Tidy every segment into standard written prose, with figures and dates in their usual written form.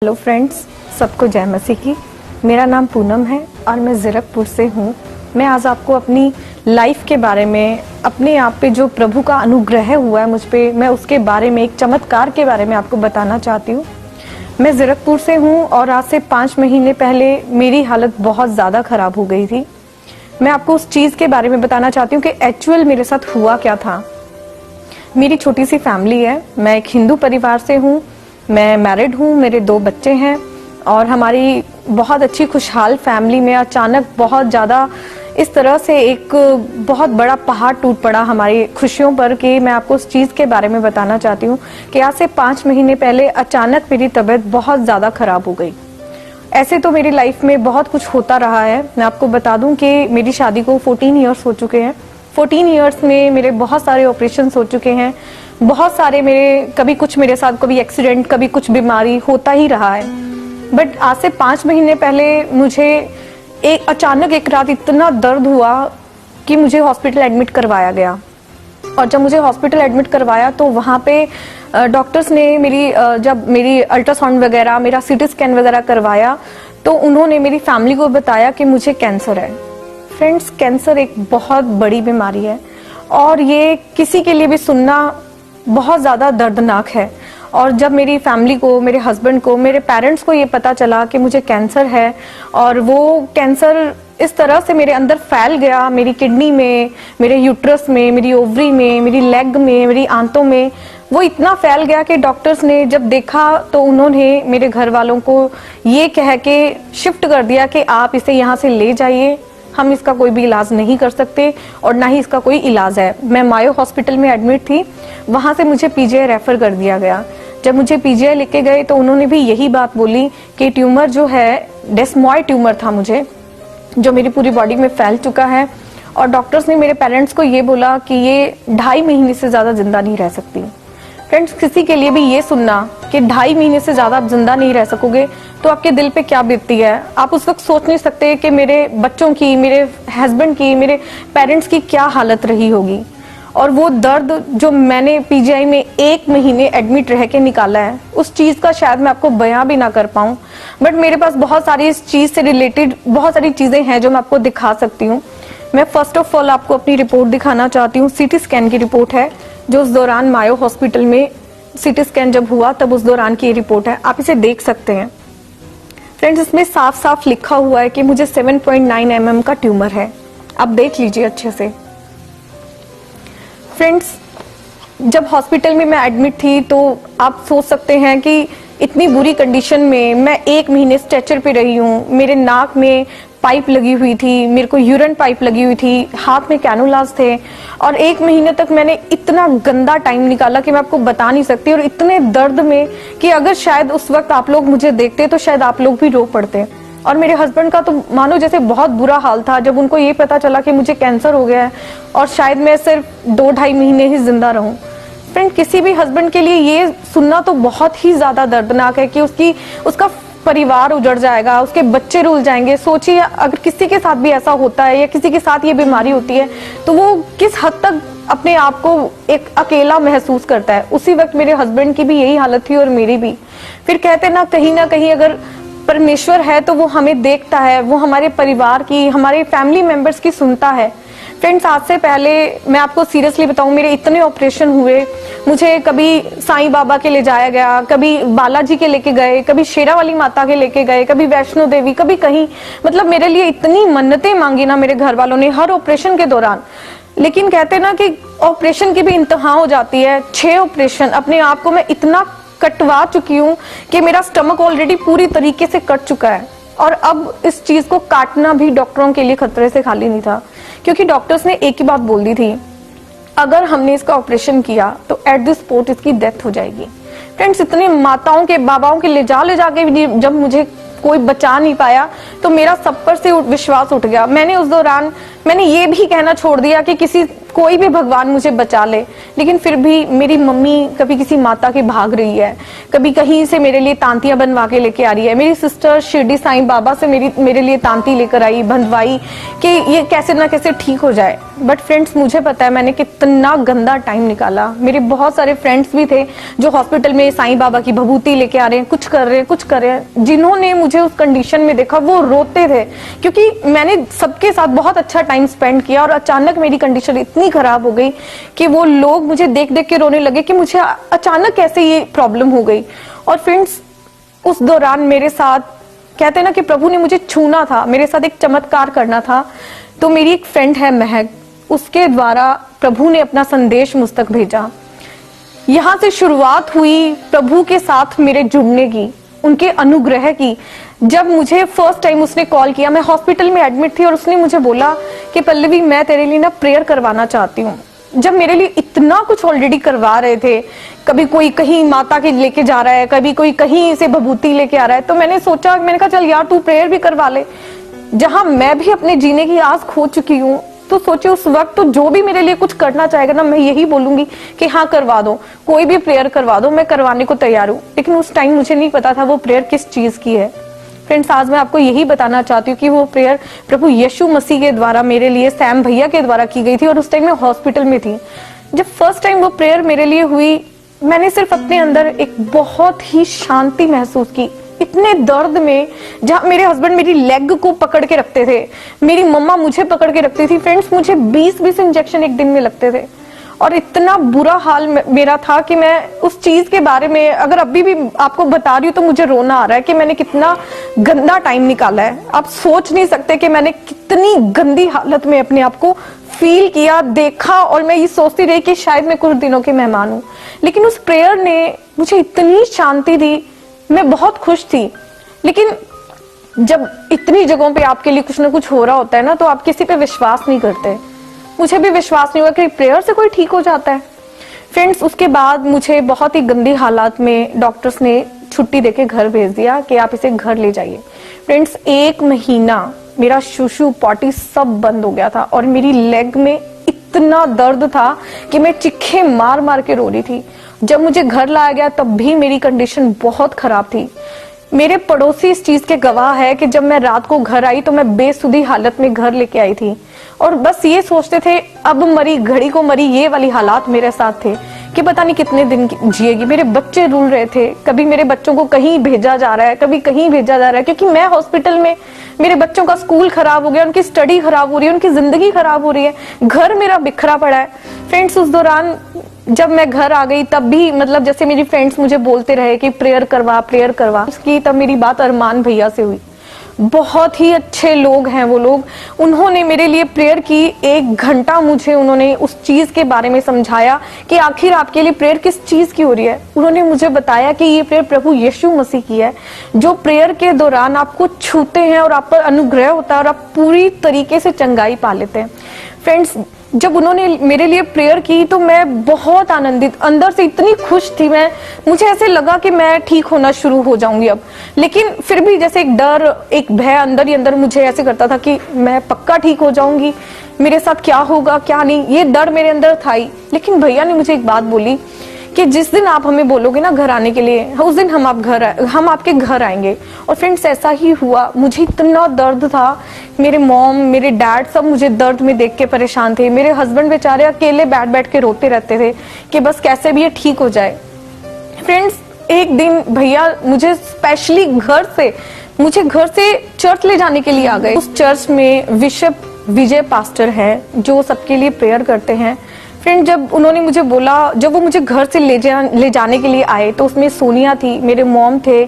Hello friends, सबको जय मसीह की। मेरा नाम पूनम है और मैं ज़ीरकपुर से हूँ। मैं आज आपको अपनी लाइफ के बारे में, अपने आप पे जो प्रभु का अनुग्रह हुआ है मुझ पे, मैं उसके बारे में, एक चमत्कार के बारे में आपको बताना चाहती हूँ। मैं ज़ीरकपुर से हूँ और आज से 5 महीने पहले मेरी हालत बहुत ज़्यादा ख़राब हो गई थी। मैं आपको उस चीज़ के बारे में बताना चाहती हूँ कि एक्चुअल मेरे साथ हुआ क्या था। मेरी छोटी सी फैमिली है, मैं एक हिंदू परिवार से हूँ, मैं मैरिड हूँ, मेरे 2 बच्चे हैं और हमारी बहुत अच्छी खुशहाल फैमिली में अचानक बहुत ज़्यादा इस तरह से एक बहुत बड़ा पहाड़ टूट पड़ा हमारी खुशियों पर कि मैं आपको उस चीज़ के बारे में बताना चाहती हूँ कि आज से 5 महीने पहले अचानक मेरी तबीयत बहुत ज़्यादा ख़राब हो गई। ऐसे तो मेरी लाइफ में बहुत कुछ होता रहा है। मैं आपको बता दूं कि मेरी शादी को 14 ईयर्स हो चुके हैं। 14 ईयर्स में मेरे बहुत सारे ऑपरेशंस हो चुके हैं, बहुत सारे मेरे, कभी कुछ मेरे साथ, कभी एक्सीडेंट, कभी कुछ बीमारी होता ही रहा है। बट आज से 5 महीने पहले मुझे अचानक एक रात इतना दर्द हुआ कि मुझे हॉस्पिटल एडमिट करवाया गया। और जब मुझे हॉस्पिटल एडमिट करवाया तो वहाँ पे डॉक्टर्स ने जब मेरी अल्ट्रासाउंड वगैरह, मेरा सीटी स्कैन वगैरह करवाया तो उन्होंने मेरी फैमिली को बताया कि मुझे कैंसर है। फ्रेंड्स, कैंसर एक बहुत बड़ी बीमारी है और ये किसी के लिए भी सुनना बहुत ज़्यादा दर्दनाक है। और जब मेरी फैमिली को, मेरे हस्बैंड को, मेरे पेरेंट्स को ये पता चला कि मुझे कैंसर है और वो कैंसर इस तरह से मेरे अंदर फैल गया, मेरी किडनी में, मेरे यूट्रस में, मेरी ओवरी में, मेरी लेग में, मेरी आंतों में, वो इतना फैल गया कि डॉक्टर्स ने जब देखा तो उन्होंने मेरे घर वालों को ये कह के शिफ्ट कर दिया कि आप इसे यहाँ से ले जाइए, हम इसका कोई भी इलाज नहीं कर सकते और ना ही इसका कोई इलाज है। मैं मायो हॉस्पिटल में एडमिट थी, वहाँ से मुझे पीजीआई रेफर कर दिया गया। जब मुझे पीजीआई लेके गए तो उन्होंने भी यही बात बोली कि ट्यूमर जो है, डेस्मॉइड ट्यूमर था मुझे, जो मेरी पूरी बॉडी में फैल चुका है। और डॉक्टर्स ने मेरे पेरेंट्स को ये बोला कि ये 2.5 महीने से ज़्यादा जिंदा नहीं रह सकती। फ्रेंड्स, किसी के लिए भी ये सुनना कि 2.5 महीने से ज़्यादा आप जिंदा नहीं रह सकोगे तो आपके दिल पे क्या बीतती है। आप उस वक्त सोच नहीं सकते कि मेरे बच्चों की, मेरे हस्बैंड की, मेरे पेरेंट्स की क्या हालत रही होगी। और वो दर्द जो मैंने पीजीआई में 1 महीने एडमिट रह के निकाला है, उस चीज़ का शायद मैं आपको बयां भी ना कर पाऊँ। बट मेरे पास बहुत सारी इस चीज़ से रिलेटेड बहुत सारी चीज़ें हैं जो मैं आपको दिखा सकती हूँ। मैं फर्स्ट ऑफ ऑल आपको अपनी रिपोर्ट दिखाना चाहती हूँ। सीटी स्कैन की रिपोर्ट है जो उस दौरान मायो हॉस्पिटल में सीटी स्कैन जब हुआ तब उस दौरान की रिपोर्ट है, आप इसे देख सकते हैं। फ्रेंड्स, इसमें साफ साफ लिखा हुआ है कि मुझे 7.9 mm का ट्यूमर है। आप देख लीजिए अच्छे से। फ्रेंड्स, जब हॉस्पिटल में मैं एडमिट थी तो आप सोच सकते हैं कि इतनी बुरी कंडीशन में मैं 1 महीने स्ट्रेचर पे रही हूँ। मेरे नाक में पाइप लगी हुई थी, मेरे को यूरिन पाइप लगी हुई थी, हाथ में कैनुलास थे और 1 महीने तक मैंने इतना गंदा टाइम निकाला कि मैं आपको बता नहीं सकती। और इतने दर्द में कि अगर शायद उस वक्त आप लोग मुझे देखते तो शायद आप लोग भी रो पड़ते। और मेरे हस्बैंड का तो मानो जैसे बहुत बुरा हाल था जब उनको ये पता चला कि मुझे कैंसर हो गया है और शायद मैं सिर्फ 2-2.5 महीने ही जिंदा रहूं। फ्रेंड, किसी भी हस्बैंड के लिए ये सुनना तो बहुत ही ज्यादा दर्दनाक है कि उसका परिवार उजड़ जाएगा, उसके बच्चे रुल जाएंगे। सोचिए, अगर किसी के साथ भी ऐसा होता है या किसी के साथ ये बीमारी होती है तो वो किस हद तक अपने आप को एक अकेला महसूस करता है। उसी वक्त मेरे हस्बैंड की भी यही हालत थी और मेरी भी। फिर कहते ना कहीं अगर परमेश्वर है तो वो हमें देखता है, वो हमारे परिवार की, हमारे फैमिली मेंबर्स की सुनता है। फ्रेंड्स, आज से पहले मैं आपको सीरियसली बताऊं, मेरे इतने ऑपरेशन हुए। मुझे कभी साईं बाबा के ले जाया गया, कभी बालाजी के लेके गए, कभी शेरावाली माता के लेके गए, कभी वैष्णो देवी, कभी कहीं। मतलब मेरे लिए इतनी मन्नतें मांगी ना मेरे घर वालों ने हर ऑपरेशन के दौरान। लेकिन कहते ना कि ऑपरेशन की भी इंतहा हो जाती है। 6 ऑपरेशन अपने आप को मैं इतना कटवा चुकी हूँ कि मेरा स्टमक ऑलरेडी पूरी तरीके से कट चुका है। और अब इस चीज को काटना भी डॉक्टरों के लिए खतरे से खाली नहीं था, क्योंकि डॉक्टर्स ने एक ही बात बोल दी थी, अगर हमने इसका ऑपरेशन किया तो एट द स्पॉट इसकी डेथ हो जाएगी। फ्रेंड्स, इतने माताओं के, बाबाओं के ले जाके भी जब मुझे कोई बचा नहीं पाया तो मेरा सब पर से विश्वास उठ गया। उस दौरान मैंने ये भी कहना छोड़ दिया कि किसी कोई भी भगवान मुझे बचा ले, लेकिन फिर भी मेरी मम्मी कभी किसी माता के भाग रही है, कभी कहीं से मेरे लिए तांतियां बनवा के लेके आ रही है। मेरी सिस्टर शिरडी साईं बाबा से मेरे लिए तांती लेकर आई, बंधवाई कि ये कैसे ना कैसे ठीक हो जाए। बट फ्रेंड्स, मुझे पता है मैंने कितना गंदा टाइम निकाला। मेरे बहुत सारे फ्रेंड्स भी थे जो हॉस्पिटल में साईं बाबा की भभूति लेके आ रहे हैं, कुछ कर रहे हैं। जिन्होंने मुझे उस कंडीशन में देखा वो रोते थे, क्योंकि मैंने सबके साथ बहुत अच्छा टाइम स्पेंड किया और अचानक मेरी कंडीशन इतनी खराब हो गई कि वो लोग मुझे देख देख के रोने लगे कि मुझे अचानक कैसे ये प्रॉब्लम हो गई। और फ्रेंड्स, उस दौरान मेरे साथ, कहते हैं ना कि प्रभु ने मुझे छूना था, मेरे साथ एक चमत्कार करना था। तो मेरी एक फ्रेंड है महक, उसके द्वारा प्रभु ने अपना संदेश मुझ तक भेजा। यहां से शुरुआत हुई प्रभु के साथ मेरे जुड़ने की, उनके अनुग्रह की। जब मुझे फर्स्ट टाइम उसने कॉल किया, मैं हॉस्पिटल में एडमिट थी और उसने मुझे बोला कि पल्लवी, मैं तेरे लिए ना प्रेयर करवाना चाहती हूँ। जब मेरे लिए इतना कुछ ऑलरेडी करवा रहे थे, कभी कोई कहीं माता के लेके जा रहा है, कभी कोई कहीं से भभूति लेके आ रहा है, तो मैंने सोचा, मैंने कहा चल यार तू प्रेयर भी करवा ले। जहां मैं भी अपने जीने की आस खो चुकी हूँ, तो सोचे उस वक्त तो जो भी मेरे लिए कुछ करना चाहेगा ना, मैं यही बोलूंगी कि हाँ करवा दो, कोई भी प्रेयर करवा दो, मैं करवाने को तैयार हूँ। लेकिन उस टाइम मुझे नहीं पता था वो प्रेयर किस चीज की है। फ्रेंड्स, आज मैं आपको यही बताना चाहती हूँ कि वो प्रेयर प्रभु यीशु मसीह के द्वारा मेरे लिए सैम भैया के द्वारा की गई थी, और उस टाइम मैं हॉस्पिटल में थी। जब फर्स्ट टाइम वो प्रेयर मेरे लिए हुई, मैंने सिर्फ अपने अंदर एक बहुत ही शांति महसूस की। इतने दर्द में, जहां मेरे हस्बैंड मेरी लेग को पकड़ के रखते थे, मेरी मम्मा मुझे पकड़ के रखती थी। फ्रेंड्स, मुझे 20-20 इंजेक्शन एक दिन में लगते थे, और इतना बुरा हाल मेरा था कि मैं उस चीज के बारे में अगर अभी भी आपको बता रही हूँ तो मुझे रोना आ रहा है कि मैंने कितना गंदा टाइम निकाला है। आप सोच नहीं सकते कि मैंने कितनी गंदी हालत में अपने आप को फील किया, देखा, और मैं ये सोचती रही कि शायद मैं कुछ दिनों की मेहमान हूँ। लेकिन उस प्रेयर ने मुझे इतनी शांति दी, मैं बहुत खुश थी। लेकिन जब इतनी जगहों पे आपके लिए कुछ ना कुछ हो रहा होता है ना, तो आप किसी पे विश्वास नहीं करते। मुझे भी विश्वास नहीं हुआ कि प्रेयर से कोई ठीक हो जाता है। फ्रेंड्स, उसके बाद मुझे बहुत ही गंदी हालात में डॉक्टर्स ने छुट्टी देके घर भेज दिया कि आप इसे घर ले जाइए। फ्रेंड्स, 1 महीना मेरा शूशु पॉटी सब बंद हो गया था, और मेरी लेग में इतना दर्द था कि मैं चिक्के मार मार के रो रही थी। जब मुझे घर लाया गया तब भी मेरी कंडीशन बहुत खराब थी। मेरे पड़ोसी इस चीज के गवाह है कि जब मैं रात को घर आई तो मैं बेसुधी हालत में घर लेके आई थी, और बस ये सोचते थे अब मरी घड़ी को मरी, ये वाली हालात मेरे साथ थे कि पता नहीं कितने दिन जिएगी। मेरे बच्चे रूल रहे थे, कभी मेरे बच्चों को कहीं भेजा जा रहा है, कभी कहीं भेजा जा रहा है, क्योंकि मैं हॉस्पिटल में, मेरे बच्चों का स्कूल खराब हो गया, उनकी स्टडी खराब हो रही है, उनकी जिंदगी खराब हो रही है, घर मेरा बिखरा पड़ा है। फ्रेंड्स, उस दौरान जब मैं घर आ गई तब भी, मतलब जैसे मेरी फ्रेंड्स मुझे बोलते रहे कि प्रेयर करवा उसकी, तब मेरी बात अरमान भैया से हुई। बहुत ही अच्छे लोग हैं वो लोग, उन्होंने मेरे लिए प्रेयर की। 1 घंटा मुझे उन्होंने उस चीज के बारे में समझाया कि आखिर आपके लिए प्रेयर किस चीज की हो रही है। उन्होंने मुझे बताया कि ये प्रेयर प्रभु यीशु मसीह की है, जो प्रेयर के दौरान आपको छूते हैं और आप पर अनुग्रह होता है और आप पूरी तरीके से चंगाई पा लेते हैं। फ्रेंड्स, जब उन्होंने मेरे लिए प्रेयर की तो मैं बहुत आनंदित, अंदर से इतनी खुश थी मैं, मुझे ऐसे लगा कि मैं ठीक होना शुरू हो जाऊंगी अब। लेकिन फिर भी जैसे एक डर, एक भय अंदर ही अंदर मुझे ऐसे करता था कि मैं पक्का ठीक हो जाऊंगी, मेरे साथ क्या होगा क्या नहीं, ये डर मेरे अंदर था ही। लेकिन भैया ने मुझे एक बात बोली कि जिस दिन आप हमें बोलोगे ना घर आने के लिए, उस दिन हम आपके घर आएंगे। और फ्रेंड्स, ऐसा ही हुआ। मुझे इतना दर्द था, मेरे मॉम, मेरे डैड सब मुझे दर्द में देख के परेशान थे। मेरे हस्बैंड बेचारे अकेले बैठ बैठ के रोते रहते थे कि बस कैसे भी ये ठीक हो जाए। फ्रेंड्स, एक दिन भैया मुझे स्पेशली मुझे घर से चर्च ले जाने के लिए आ गए। उस चर्च में बिशप विजय पास्टर हैं जो सबके लिए प्रेयर करते हैं। फ्रेंड, जब उन्होंने मुझे बोला, जब वो मुझे घर से ले जाने के लिए आए तो उसमें सोनिया थी, मेरे मॉम थे,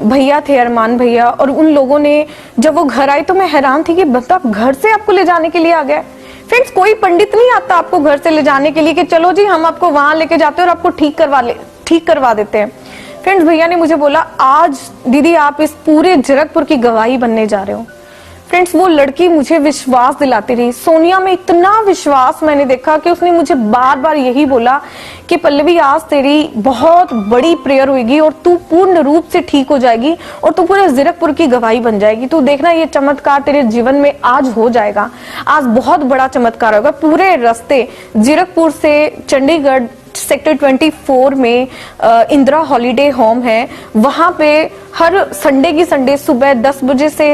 भैया थे, अरमान भैया, और उन लोगों ने जब वो घर आए तो मैं हैरान थी कि बता घर से आपको ले जाने के लिए आ गए। फ्रेंड्स, कोई पंडित नहीं आता आपको घर से ले जाने के लिए कि चलो जी हम आपको वहां लेके जाते हैं और आपको ठीक करवा देते हैं। फ्रेंड्स, भैया ने मुझे बोला आज दीदी आप इस पूरे जरकपुर की गवाही बनने जा रहे हो। फ्रेंड्स वो लड़की मुझे विश्वास दिलाती रही। सोनिया में इतना विश्वास मैंने देखा कि उसने मुझे बार बार यही बोला कि पल्लवी आज तेरी बहुत बड़ी प्रेयर होगी और तू पूर्ण रूप से ठीक हो जाएगी और तू पूरे जीरकपुर की गवाही बन जाएगी। तू देखना ये चमत्कार तेरे जीवन में आज हो जाएगा, आज बहुत बड़ा चमत्कार होगा। पूरे रास्ते जीरकपुर से चंडीगढ़ सेक्टर 24 में इंदिरा हॉलीडे होम है, वहां पे हर संडे की संडे सुबह 10 बजे से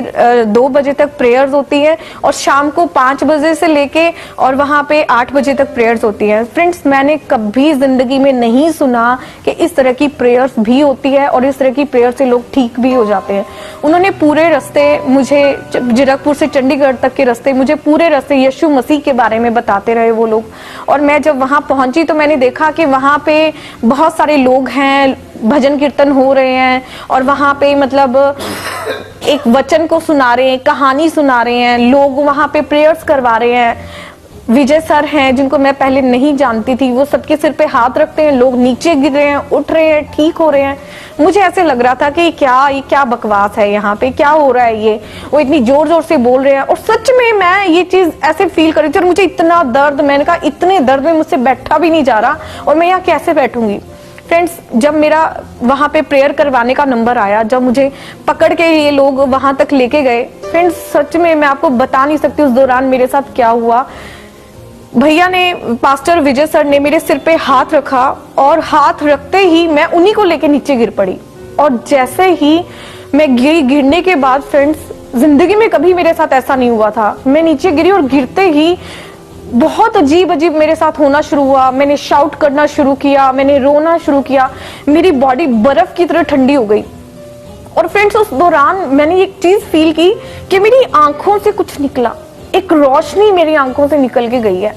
2 बजे तक प्रेयर्स होती है और शाम को 5 बजे से लेके और वहां पे 8 बजे तक प्रेयर्स होती है। फ्रेंड्स मैंने कभी जिंदगी में नहीं सुना कि इस तरह की प्रेयर्स भी होती है और इस तरह की प्रेयर से लोग ठीक भी हो जाते हैं। उन्होंने पूरे रास्ते मुझे, जीरकपुर से चंडीगढ़ तक के रास्ते, मुझे पूरे रास्ते यीशु मसीह के बारे में बताते रहे वो लोग। और मैं जब वहां पहुंची तो मैंने देखा कि वहां पे बहुत सारे लोग हैं, भजन कीर्तन हो रहे हैं और वहां पे मतलब एक वचन को सुना रहे हैं, कहानी सुना रहे हैं, लोग वहां पे प्रेयर्स करवा रहे हैं। विजय सर हैं जिनको मैं पहले नहीं जानती थी, वो सबके सिर पे हाथ रखते हैं, लोग नीचे गिर रहे हैं, उठ रहे हैं, ठीक हो रहे हैं। मुझे ऐसे लग रहा था कि ये क्या बकवास है, यहाँ पे क्या हो रहा है, ये वो इतनी जोर जोर से बोल रहे हैं। और सच में मैं ये चीज ऐसे फील कर रही थी और मुझे इतना दर्द, मैंने कहा इतने दर्द में मुझसे बैठा भी नहीं जा रहा और मैं यहाँ कैसे बैठूंगी। फ्रेंड्स जब मेरा वहां पे प्रेयर करवाने का नंबर आया, जब मुझे पकड़ के ये लोग वहां तक लेके गए, फ्रेंड्स सच में मैं आपको बता नहीं सकती उस दौरान मेरे साथ क्या हुआ। भैया ने, पास्टर विजय सर ने मेरे सिर पे हाथ रखा और हाथ रखते ही मैं उन्हीं को लेके नीचे गिर पड़ी। और जैसे ही मैं गिरने के बाद फ्रेंड्स जिंदगी में कभी मेरे साथ ऐसा नहीं हुआ था। मैं नीचे गिरी और गिरते ही बहुत अजीब अजीब मेरे साथ होना शुरू हुआ। मैंने शाउट करना शुरू किया, मैंने रोना शुरू किया, मेरी बॉडी बर्फ की तरह ठंडी हो गई। और फ्रेंड्स उस दौरान मैंने एक चीज फील की कि मेरी आंखों से कुछ निकला, एक रोशनी मेरी आंखों से निकल के गई है।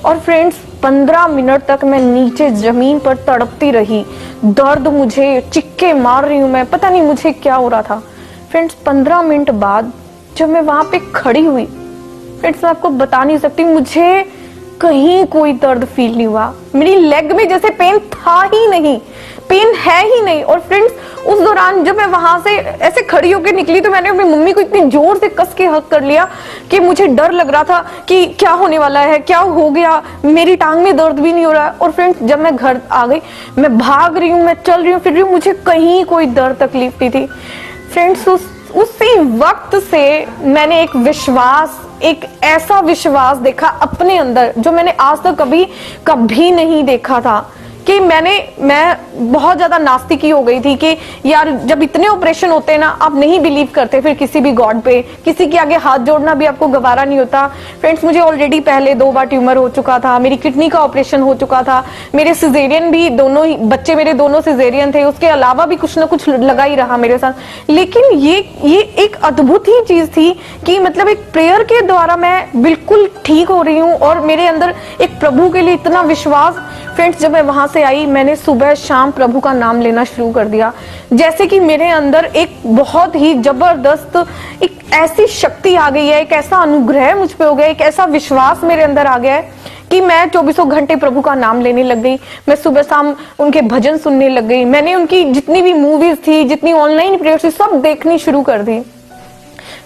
और फ्रेंड्स 15 मिनट तक मैं नीचे जमीन पर तड़पती रही, दर्द मुझे, चिक्के मार रही हूं मैं, पता नहीं मुझे क्या हो रहा था। फ्रेंड्स 15 मिनट बाद जब मैं वहां पे खड़ी हुई, फ्रेंड्स मैं आपको बता नहीं सकती, मुझे कहीं कोई दर्द फील नहीं हुआ। मेरी लेग में जैसे पेन था ही नहीं, पेन है ही नहीं। और फ्रेंड्स उस दौरान जब मैं वहां से ऐसे खड़ी होकर निकली तो मैंने अपनी मम्मी को इतनी जोर से कस के हक कर लिया कि मुझे डर लग रहा था कि क्या होने वाला है, क्या हो गया, मेरी टांग में दर्द भी नहीं हो रहा है। और फ्रेंड्स जब मैं घर आ गई, मैं भाग रही हूँ, मैं चल रही हूँ, फिर रही हूँ, मुझे कहीं कोई दर्द तकलीफ नहीं थी। फ्रेंड्स उसी वक्त से मैंने एक विश्वास, एक ऐसा विश्वास देखा अपने अंदर जो मैंने आज तक कभी नहीं देखा था। कि मैं बहुत ज्यादा नास्तिकी हो गई थी कि यार जब इतने ऑपरेशन होते हैं ना, आप नहीं बिलीव करते फिर किसी भी गॉड पे, किसी के आगे हाथ जोड़ना भी आपको गवारा नहीं होता। फ्रेंड्स मुझे ऑलरेडी पहले 2 बार ट्यूमर हो चुका था, मेरी किडनी का ऑपरेशन हो चुका था, मेरे सिजेरियन भी, दोनों ही बच्चे मेरे दोनों सिजेरियन थे, उसके अलावा भी कुछ ना कुछ लगा ही रहा मेरे साथ। लेकिन ये एक अद्भुत ही चीज थी कि मतलब एक प्रेयर के द्वारा मैं बिल्कुल ठीक हो रही हूँ और मेरे अंदर एक प्रभु के लिए इतना विश्वास। फ्रेंड्स जब मैं वहां से आई, मैंने सुबह शाम प्रभु का नाम लेना शुरू कर दिया, जैसे कि मेरे अंदर एक बहुत ही जबरदस्त एक ऐसी शक्ति आ गई है, एक ऐसा अनुग्रह मुझ पे हो गया, एक ऐसा विश्वास मेरे अंदर आ गया है कि मैं 24 घंटे प्रभु का नाम लेने लग गई। मैं सुबह शाम उनके भजन सुनने लग गई, मैंने उनकी जितनी भी मूवीज थी, जितनी ऑनलाइन प्रेयर थी, सब देखनी शुरू कर दी।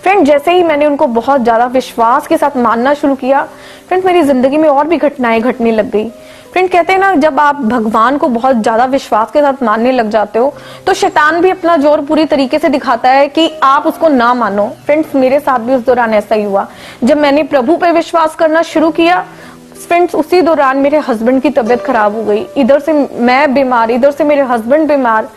फ्रेंड जैसे ही मैंने उनको बहुत ज्यादा विश्वास के साथ मानना शुरू किया, फ्रेंड मेरी जिंदगी में और भी घटनाएं घटने लग गई। फ्रेंड कहते हैं ना, जब आप भगवान को बहुत ज्यादा विश्वास के साथ मानने लग जाते हो तो शैतान भी अपना जोर पूरी तरीके से दिखाता है कि आप उसको ना मानो। फ्रेंड्स मेरे साथ भी उस दौरान ऐसा ही हुआ। जब मैंने प्रभु पे विश्वास करना शुरू किया, फ्रेंड्स उसी दौरान मेरे हस्बैंड की तबीयत खराब हो गई। इधर से मैं बीमार, इधर से मेरे हस्बैंड बीमार।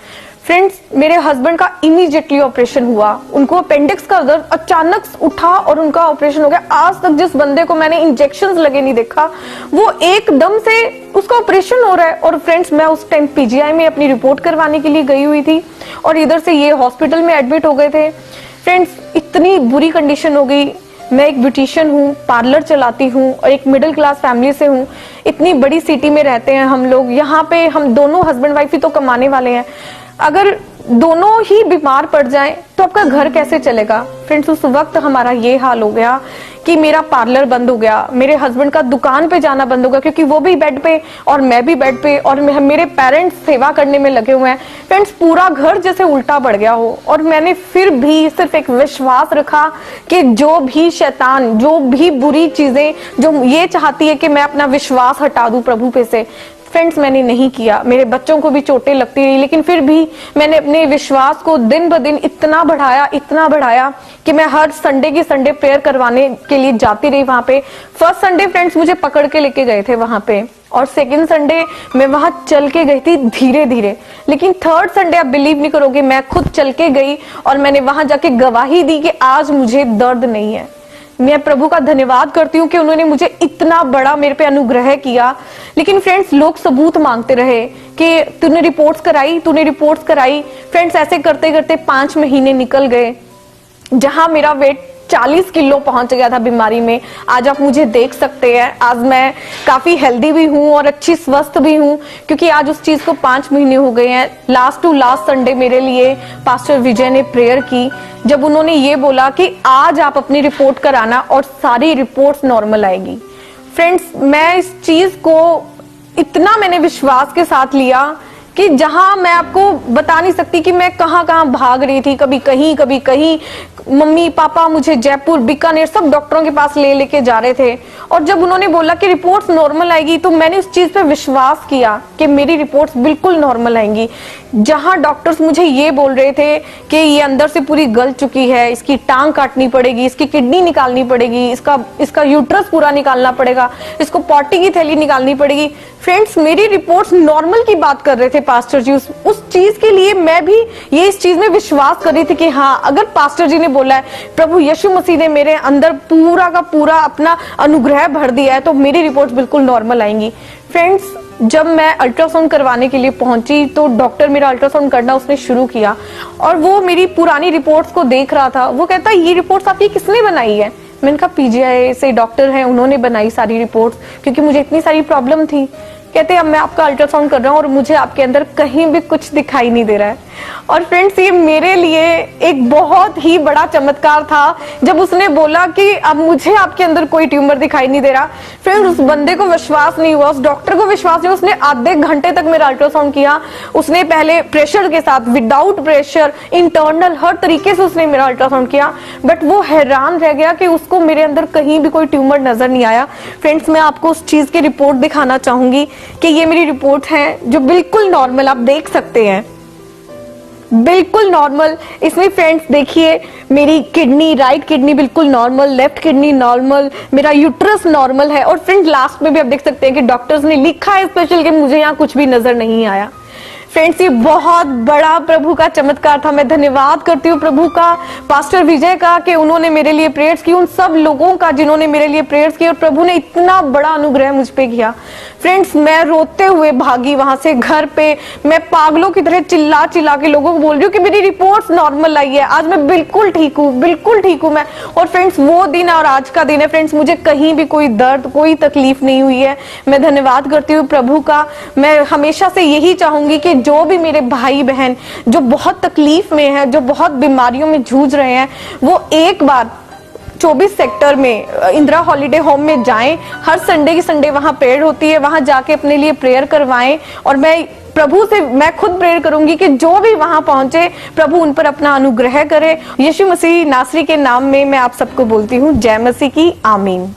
फ्रेंड्स मेरे हस्बैंड का इमीडिएटली ऑपरेशन हुआ, उनको अपेंडिक्स का दर्द अचानक उठा और उनका ऑपरेशन हो गया। आज तक जिस बंदे को मैंने इंजेक्शंस लगे नहीं देखा, वो एकदम से उसका ऑपरेशन हो रहा है। और फ्रेंड्स मैं उस टाइम पीजीआई में अपनी रिपोर्ट करवाने के लिए गई हुई थी और इधर से ये हॉस्पिटल में एडमिट हो गए थे। फ्रेंड्स इतनी बुरी कंडीशन हो गई। मैं एक ब्यूटिशियन हूँ, पार्लर चलाती हूँ और एक मिडिल क्लास फैमिली से हूँ। इतनी बड़ी सिटी में रहते हैं हम लोग, यहाँ पे हम दोनों हस्बैंड वाइफ ही तो कमाने वाले हैं। अगर दोनों ही बीमार पड़ जाएं तो आपका घर कैसे चलेगा। फ्रेंड्स उस वक्त हमारा ये हाल हो गया कि मेरा पार्लर बंद हो गया, मेरे हस्बैंड का दुकान पे जाना बंद हो गया, क्योंकि वो भी बेड पे और मैं भी बेड पे, और मेरे पेरेंट्स सेवा करने में लगे हुए हैं। फ्रेंड्स, पूरा घर जैसे उल्टा पड़ गया हो, और मैंने फिर भी सिर्फ एक विश्वास रखा कि जो भी शैतान, जो भी बुरी चीजें जो ये चाहती है कि मैं अपना विश्वास हटा दूं प्रभु पे से, फ्रेंड्स मैंने नहीं किया। मेरे बच्चों को भी चोटें लगती रही, लेकिन फिर भी मैंने अपने विश्वास को दिन ब दिन इतना बढ़ाया कि मैं हर संडे की संडे प्रेयर करवाने के लिए जाती रही वहां पे। फर्स्ट संडे फ्रेंड्स मुझे पकड़ के लेके गए थे वहां पे, और सेकंड संडे मैं वहां चल के गई थी धीरे धीरे, लेकिन थर्ड संडे आप बिलीव नहीं करोगे, मैं खुद चल के गई और मैंने वहां जाके गवाही दी कि आज मुझे दर्द नहीं है। मैं प्रभु का धन्यवाद करती हूँ कि उन्होंने मुझे इतना बड़ा मेरे पे अनुग्रह किया। लेकिन फ्रेंड्स, लोग सबूत मांगते रहे कि तूने रिपोर्ट्स कराई। फ्रेंड्स, ऐसे करते करते 5 महीने निकल गए, जहां मेरा वेट 40 किलो पहुंच गया था बीमारी में। आज आप मुझे देख सकते हैं, आज मैं काफी हेल्दी भी हूँ और अच्छी स्वस्थ भी हूँ, क्योंकि आज उस चीज को 5 महीने हो गए हैं। लास्ट टू लास्ट संडे मेरे लिए पास्टर विजय ने प्रेयर की, जब उन्होंने ये बोला कि आज आप अपनी रिपोर्ट कराना और सारी रिपोर्ट्स नॉर्मल आएगी। फ्रेंड्स, मैं इस चीज को इतना मैंने विश्वास के साथ लिया कि जहां मैं आपको बता नहीं सकती कि मैं कहां कहां भाग रही थी, कभी कहीं। मम्मी पापा मुझे जयपुर, बीकानेर सब डॉक्टरों के पास लेके जा रहे थे, और जब उन्होंने बोला कि रिपोर्ट्स नॉर्मल आएगी, तो मैंने उस चीज पे विश्वास किया कि मेरी रिपोर्ट्स बिल्कुल नॉर्मल आएंगी। जहां डॉक्टर्स मुझे ये बोल रहे थे कि ये अंदर से पूरी गल चुकी है, इसकी टांग काटनी पड़ेगी, इसकी किडनी निकालनी पड़ेगी, इसका यूट्रस पूरा निकालना पड़ेगा, इसको पॉटी की थैली निकालनी पड़ेगी। फ्रेंड्स, मेरी रिपोर्ट्स नॉर्मल की बात कर रहे थे पास्टर जी। उस चीज के लिए मैं भी ये इस चीज में विश्वास कर रही थी कि हाँ, अगर पास्टर जी ने बोला है, प्रभु यीशु मसीह ने मेरे अंदर पूरा का पूरा अपना अनुग्रह भर दिया है, तो मेरी रिपोर्ट्स बिल्कुल नॉर्मल आएंगी। फ्रेंड्स, जब मैं अल्ट्रासाउंड करवाने के लिए पहुंची, तो डॉक्टर मेरा अल्ट्रासाउंड करना उसने शुरू किया, और वो मेरी पुरानी रिपोर्ट्स को देख रहा था। वो कहता, ये रिपोर्ट्स आपकी किसने बनाई है? मैंने कहा पीजीआई से डॉक्टर हैं, उन्होंने बनाई सारी रिपोर्ट्स, क्योंकि मुझे इतनी सारी प्रॉब्लम थी। कहते अब मैं आपका अल्ट्रासाउंड कर रहा हूँ और मुझे आपके अंदर कहीं भी कुछ दिखाई नहीं दे रहा है। और फ्रेंड्स, ये मेरे लिए एक बहुत ही बड़ा चमत्कार था जब उसने बोला कि अब मुझे आपके अंदर कोई ट्यूमर दिखाई नहीं दे रहा। फ्रेंड्स, उस बंदे को विश्वास नहीं हुआ, उस डॉक्टर को विश्वास नहीं, उसने आधे घंटे तक मेरा अल्ट्रासाउंड किया। उसने पहले प्रेशर के साथ, विदाउट प्रेशर, इंटरनल, हर तरीके से उसने मेरा अल्ट्रासाउंड किया, बट वो हैरान रह गया कि उसको मेरे अंदर कहीं भी कोई ट्यूमर नजर नहीं आया। फ्रेंड्स, मैं आपको उस चीज की रिपोर्ट दिखाना चाहूंगी कि ये मेरी रिपोर्ट है जो बिल्कुल नॉर्मल, आप देख सकते हैं, बिल्कुल नॉर्मल। इसमें फ्रेंड्स देखिए, मेरी किडनी, राइट किडनी बिल्कुल नॉर्मल, लेफ्ट किडनी नॉर्मल, मेरा यूट्रस नॉर्मल है। और फ्रेंड्स, लास्ट में भी आप देख सकते हैं कि डॉक्टर्स ने लिखा है स्पेशल कि मुझे यहाँ कुछ भी नजर नहीं आया। फ्रेंड्स, ये बहुत बड़ा प्रभु का चमत्कार था। मैं धन्यवाद करती हूँ प्रभु का, पास्टर विजय का, कि उन्होंने मेरे लिए प्रेयर्स की, उन सब लोगों का जिन्होंने मेरे लिए प्रेयर्स की, और प्रभु ने इतना बड़ा अनुग्रह मुझ पे किया। फ्रेंड्स, मैं रोते हुए भागी वहां से घर पे, मैं पागलों की तरह चिल्ला चिल्ला के लोगों को बोल रही हूँ कि मेरी रिपोर्ट्स नॉर्मल आई है, आज मैं बिल्कुल ठीक हूँ मैं। और फ्रेंड्स, वो दिन और आज का दिन है फ्रेंड्स, मुझे कहीं भी कोई दर्द, कोई तकलीफ नहीं हुई है। मैं धन्यवाद करती हूँ प्रभु का। मैं हमेशा से यही चाहूंगी कि जो भी मेरे भाई बहन जो बहुत तकलीफ में है, जो बहुत बीमारियों में जूझ रहे हैं, वो एक बार 24 सेक्टर में इंदिरा हॉलीडे होम में जाएं। हर संडे की संडे वहां प्रेयर होती है, वहां जाके अपने लिए प्रेयर करवाएं। और मैं प्रभु से मैं खुद प्रेयर करूंगी कि जो भी वहां पहुंचे, प्रभु उन पर अपना अनुग्रह करे। यीशु मसीह नासरी के नाम में मैं आप सबको बोलती हूँ, जय मसीह की, आमीन।